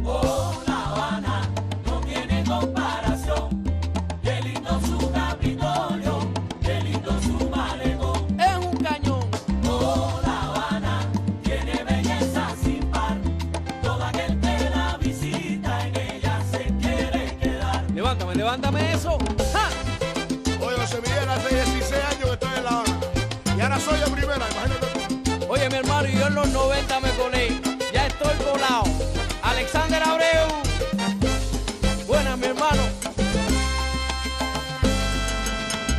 Oh, La Habana no tiene comparación. Qué lindo su Capitolio, qué lindo su malecón. Es un cañón. Oh, La Habana tiene belleza sin par. Todo aquel que la visita en ella se quiere quedar. Levántame eso. ¡Ja! Oye, José Miguel, hace 16 años que estoy en La Habana. Y ahora soy de primera, imagínate tú. Oye, mi hermano, y yo en los 90 me colé. Ya estoy colado. Alexander Abreu. Buenas, mi hermano.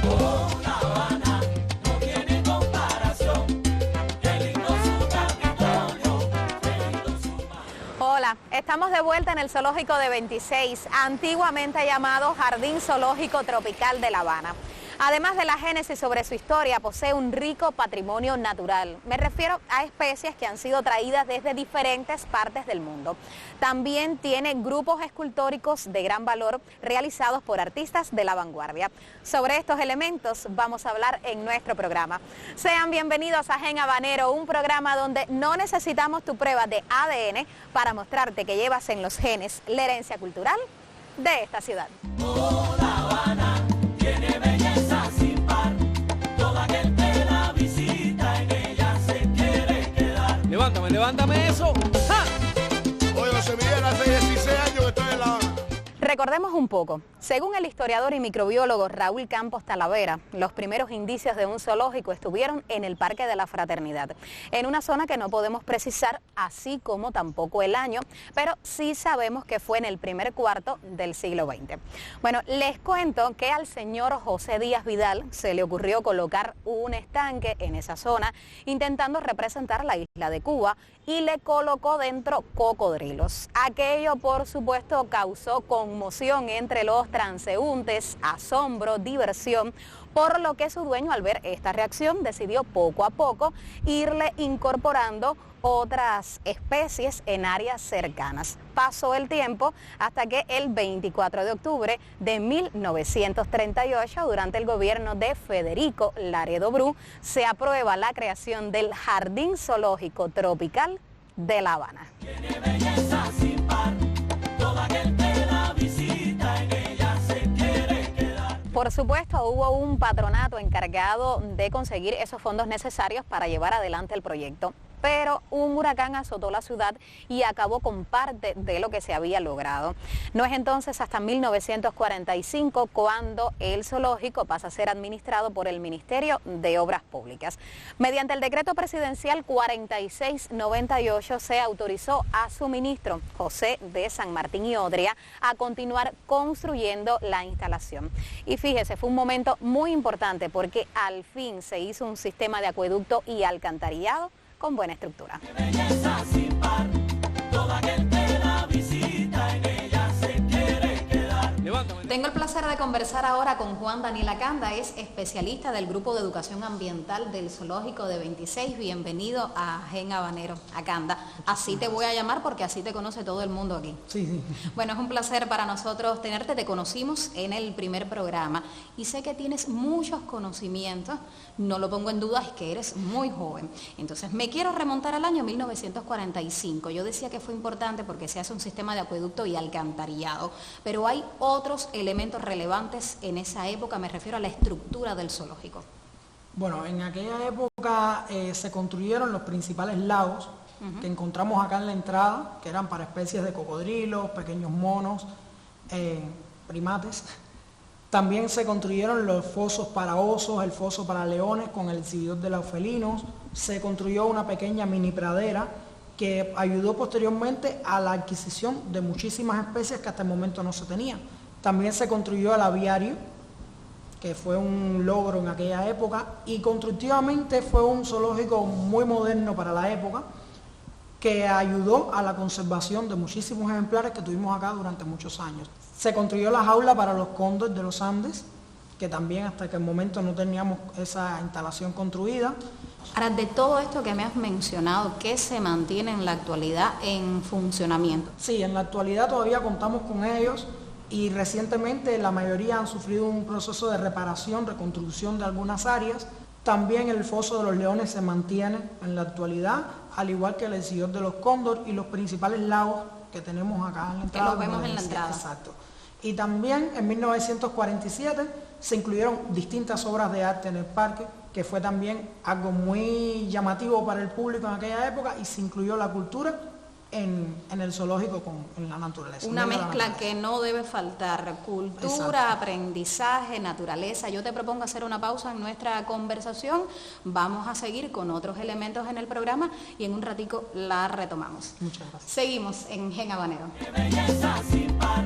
Oh, La Habana no tiene comparación. Qué lindo su Capitolio, qué lindo su malecón. Hola, estamos de vuelta en el Zoológico de 26, antiguamente llamado Jardín Zoológico Tropical de La Habana. Además de la génesis sobre su historia, posee un rico patrimonio natural. Me refiero a especies que han sido traídas desde diferentes partes del mundo. También tiene grupos escultóricos de gran valor realizados por artistas de la vanguardia. Sobre estos elementos vamos a hablar en nuestro programa. Sean bienvenidos a Gen Habanero, un programa donde no necesitamos tu prueba de ADN para mostrarte que llevas en los genes la herencia cultural de esta ciudad. Oh, La Habana tiene belleza sin par. Todo aquel que la visita en ella se quiere quedar. Levántame eso. ¡Ja! Oye, José Miguel, hace 16 años que estoy en La Habana. Recordemos un poco. Según el historiador y microbiólogo Raúl Campos Talavera, los primeros indicios de un zoológico estuvieron en el Parque de la Fraternidad, en una zona que no podemos precisar, así como tampoco el año, pero sí sabemos que fue en el primer cuarto del siglo XX. Bueno, les cuento que al señor José Díaz Vidal se le ocurrió colocar un estanque en esa zona, intentando representar la isla de Cuba, y le colocó dentro cocodrilos. Aquello, por supuesto, causó conmoción entre los transeúntes, asombro, diversión, por lo que su dueño, al ver esta reacción, decidió poco a poco irle incorporando otras especies en áreas cercanas. Pasó el tiempo hasta que el 24 de octubre de 1938, durante el gobierno de Federico Laredo Bru, se aprueba la creación del Jardín Zoológico Tropical de La Habana. Tiene belleza sin par. Todo aquel que la visita en ella se quiere quedar. Por supuesto, hubo un patronato encargado de conseguir esos fondos necesarios para llevar adelante el proyecto, pero un huracán azotó la ciudad y acabó con parte de lo que se había logrado. No es entonces hasta 1945 cuando el zoológico pasa a ser administrado por el Ministerio de Obras Públicas. Mediante el decreto presidencial 4698 se autorizó a su ministro, José de San Martín y Odria, a continuar construyendo la instalación. Y fíjese, fue un momento muy importante porque al fin se hizo un sistema de acueducto y alcantarillado con buena estructura. Belleza sin par. Todo aquel que la visita en ella se quiere quedar. Tengo el placer de conversar ahora con Juan Daniel Acanda, es especialista del Grupo de Educación Ambiental del Zoológico de 26. Bienvenido a Gen Habanero, Acanda. Así te voy a llamar porque así te conoce todo el mundo aquí. Sí. Bueno, es un placer para nosotros tenerte. Te conocimos en el primer programa y sé que tienes muchos conocimientos. No lo pongo en duda, es que eres muy joven. Entonces, me quiero remontar al año 1945. Yo decía que fue importante porque se hace un sistema de acueducto y alcantarillado, pero hay otros elementos relevantes en esa época, me refiero a la estructura del zoológico. Bueno, en aquella época se construyeron los principales lagos que encontramos acá en la entrada, que eran para especies de cocodrilos, pequeños monos, primates. También se construyeron los fosos para osos, el foso para leones con el exhibidor de los felinos. Se construyó una pequeña mini pradera que ayudó posteriormente a la adquisición de muchísimas especies que hasta el momento no se tenían. También se construyó el aviario, que fue un logro en aquella época, y constructivamente fue un zoológico muy moderno para la época, que ayudó a la conservación de muchísimos ejemplares que tuvimos acá durante muchos años. Se construyó la jaula para los cóndores de los Andes, que también hasta aquel momento no teníamos esa instalación construida. Ahora, de todo esto que me has mencionado, ¿qué se mantiene en la actualidad en funcionamiento? Sí, en la actualidad todavía contamos con ellos y recientemente la mayoría han sufrido un proceso de reparación, reconstrucción de algunas áreas. También el foso de los leones se mantiene en la actualidad, al igual que el exhibidor de los cóndor y los principales lagos que tenemos acá en la entrada. Que los vemos en la entrada. Exacto. Y también en 1947 se incluyeron distintas obras de arte en el parque, que fue también algo muy llamativo para el público en aquella época, y se incluyó la cultura en el zoológico en la naturaleza. Una mezcla que no debe faltar, cultura, exacto, aprendizaje, naturaleza. Yo te propongo hacer una pausa en nuestra conversación, vamos a seguir con otros elementos en el programa y en un ratico la retomamos. Muchas gracias. Seguimos en Gen Habanero. Qué belleza sin par,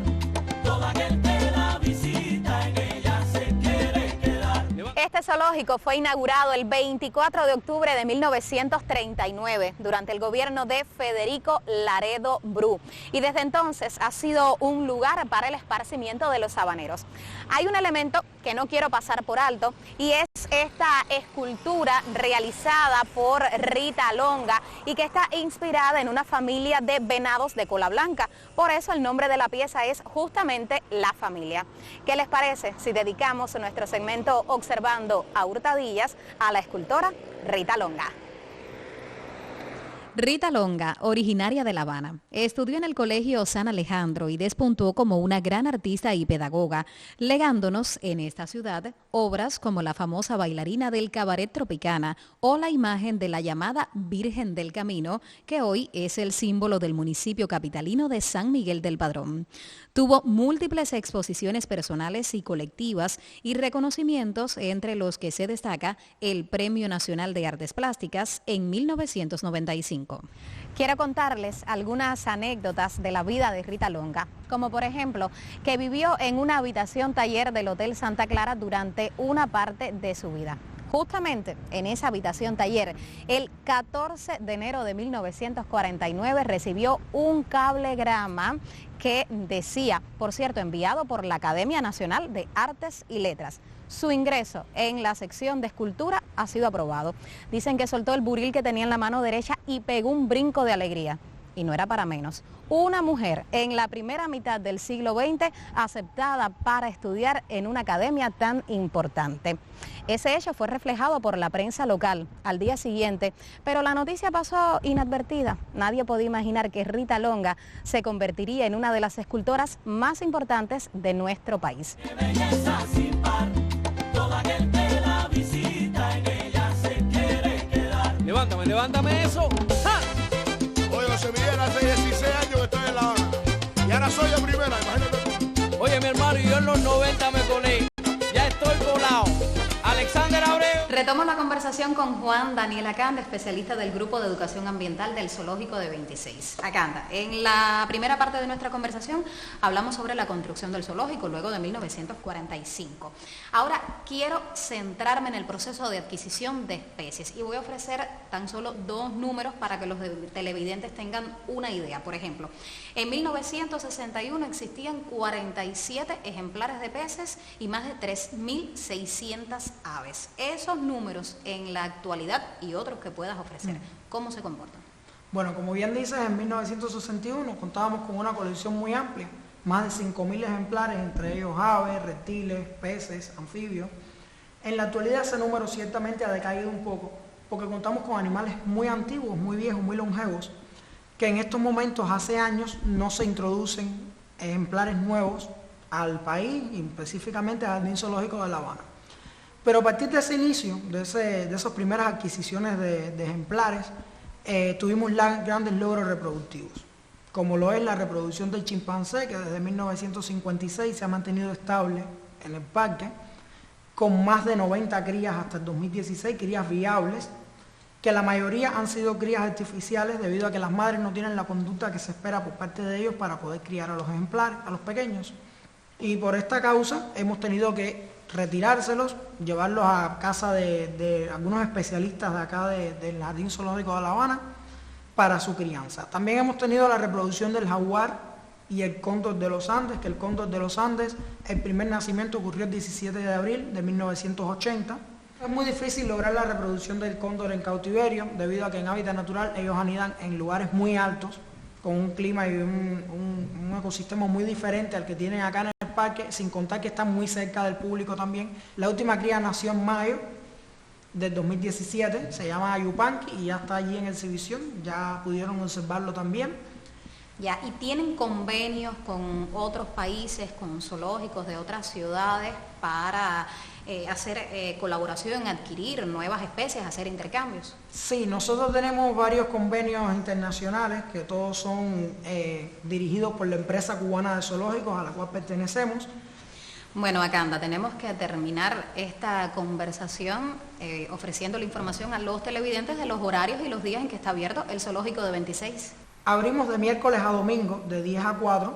todo aquel que la visita en ella se quiere quedar. Este zoológico fue inaugurado el 24 de octubre de 1939 durante el gobierno de Federico Laredo Bru, y desde entonces ha sido un lugar para el esparcimiento de los habaneros. Hay un elemento que no quiero pasar por alto y es esta escultura realizada por Rita Longa y que está inspirada en una familia de venados de cola blanca. Por eso el nombre de la pieza es justamente La Familia. ¿Qué les parece si dedicamos nuestro segmento Observando a hurtadillas a la escultora Rita Longa? Rita Longa, originaria de La Habana, estudió en el Colegio San Alejandro y despuntó como una gran artista y pedagoga, legándonos en esta ciudad obras como la famosa bailarina del Cabaret Tropicana o la imagen de la llamada Virgen del Camino, que hoy es el símbolo del municipio capitalino de San Miguel del Padrón. Tuvo múltiples exposiciones personales y colectivas y reconocimientos, entre los que se destaca el Premio Nacional de Artes Plásticas en 1995. Quiero contarles algunas anécdotas de la vida de Rita Longa, como por ejemplo que vivió en una habitación taller del Hotel Santa Clara durante una parte de su vida. Justamente en esa habitación taller, el 14 de enero de 1949 recibió un cablegrama que decía, por cierto, enviado por la Academia Nacional de Artes y Letras. Su ingreso en la sección de escultura ha sido aprobado. Dicen que soltó el buril que tenía en la mano derecha y pegó un brinco de alegría. Y no era para menos. Una mujer en la primera mitad del siglo XX aceptada para estudiar en una academia tan importante. Ese hecho fue reflejado por la prensa local al día siguiente, pero la noticia pasó inadvertida. Nadie podía imaginar que Rita Longa se convertiría en una de las escultoras más importantes de nuestro país. Qué belleza sin par, todo aquel que la visita en ella se quiere quedar. Levántame eso. ¡Ja! Oye, José Miguel, hace 16 años que estoy en La Habana. Y ahora soy la primera, imagínate tú. Oye, mi hermano, yo en los 90 me colé. Ya estoy volado. Alexander Abreu. Retomo la conversación con Juan Daniel Acanda, especialista del Grupo de Educación Ambiental del Zoológico de 26. Acanda, en la primera parte de nuestra conversación hablamos sobre la construcción del zoológico luego de 1945. Ahora quiero centrarme en el proceso de adquisición de especies y voy a ofrecer tan solo dos números para que los televidentes tengan una idea. Por ejemplo, en 1961 existían 47 ejemplares de peces y más de 3.600 aves. Esos números en la actualidad y otros que puedas ofrecer, ¿cómo se comportan? Bueno, como bien dices, en 1961 contábamos con una colección muy amplia, más de 5.000 ejemplares, entre ellos aves, reptiles, peces, anfibios. En la actualidad ese número ciertamente ha decaído un poco, porque contamos con animales muy antiguos, muy viejos, muy longevos, que en estos momentos, hace años, no se introducen ejemplares nuevos al país y específicamente al Jardín Zoológico de La Habana. Pero a partir de ese inicio, de esas primeras adquisiciones de ejemplares, tuvimos grandes logros reproductivos, como lo es la reproducción del chimpancé, que desde 1956 se ha mantenido estable en el parque, con más de 90 crías hasta el 2016, crías viables, que la mayoría han sido crías artificiales debido a que las madres no tienen la conducta que se espera por parte de ellos para poder criar a los ejemplares, a los pequeños. Y por esta causa hemos tenido que retirárselos, llevarlos a casa de algunos especialistas de acá del Jardín Zoológico de La Habana para su crianza. También hemos tenido la reproducción del jaguar y el cóndor de los Andes, que el cóndor de los Andes, el primer nacimiento ocurrió el 17 de abril de 1980. Es muy difícil lograr la reproducción del cóndor en cautiverio, debido a que en hábitat natural ellos anidan en lugares muy altos, con un clima y un ecosistema muy diferente al que tienen acá en el parque, sin contar que están muy cerca del público también. La última cría nació en mayo del 2017, se llama Yupanqui y ya está allí en exhibición, ya pudieron observarlo también. Ya, ¿y tienen convenios con otros países, con zoológicos de otras ciudades para hacer colaboración, adquirir nuevas especies, hacer intercambios? Sí, nosotros tenemos varios convenios internacionales que todos son dirigidos por la empresa cubana de zoológicos a la cual pertenecemos. Bueno, Akanda, tenemos que terminar esta conversación ofreciendo la información a los televidentes de los horarios y los días en que está abierto el zoológico de 26. Abrimos de miércoles a domingo, de 10 a 4,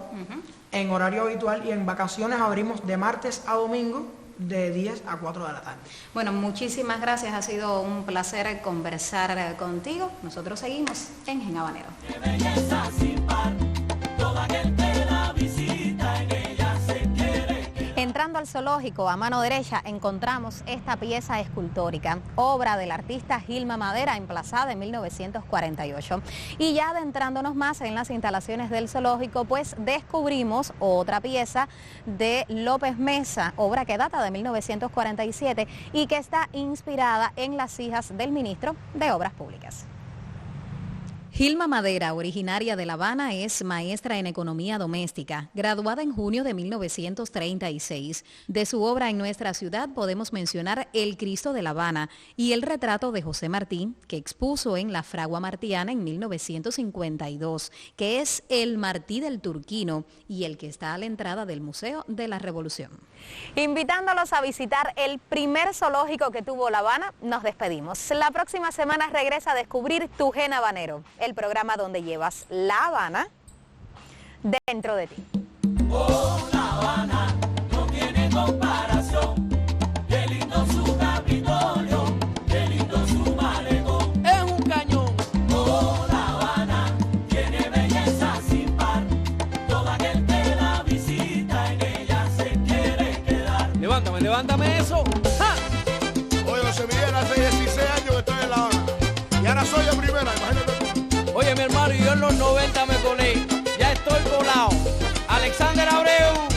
en horario habitual, y en vacaciones abrimos de martes a domingo, de 10 a 4 de la tarde. Bueno, muchísimas gracias, ha sido un placer conversar contigo. Nosotros seguimos en Gen Habanero. Qué belleza sin par, todo aquel que la visita en ella se quiere quedar. Entrando al zoológico, a mano derecha encontramos esta pieza escultórica, obra del artista Gilma Madera, emplazada en 1948. Y ya adentrándonos más en las instalaciones del zoológico, pues descubrimos otra pieza de López Mesa, obra que data de 1947 y que está inspirada en las hijas del ministro de Obras Públicas. Gilma Madera, originaria de La Habana, es maestra en economía doméstica, graduada en junio de 1936. De su obra en nuestra ciudad podemos mencionar El Cristo de La Habana y el retrato de José Martí, que expuso en la Fragua Martiana en 1952, que es el Martí del Turquino y el que está a la entrada del Museo de la Revolución. Invitándolos a visitar el primer zoológico que tuvo La Habana, nos despedimos. La próxima semana regresa a descubrir Tu Gen Habanero, el programa donde llevas La Habana dentro de ti. Oh, La Habana no tiene comparación. Qué lindo su Capitolio, qué lindo su malecón. Es un cañón. Oh, La Habana tiene belleza sin par. Todo aquel que la visita en ella se quiere quedar. Levántame eso. ¡Ja! Oye, José Miguel, hace 16 años que estoy en La Habana. Y ahora soy en primera, imagínate tú. Oye, mi hermano, yo en los 90 me colé. Ya estoy colado. Alexander Abreu.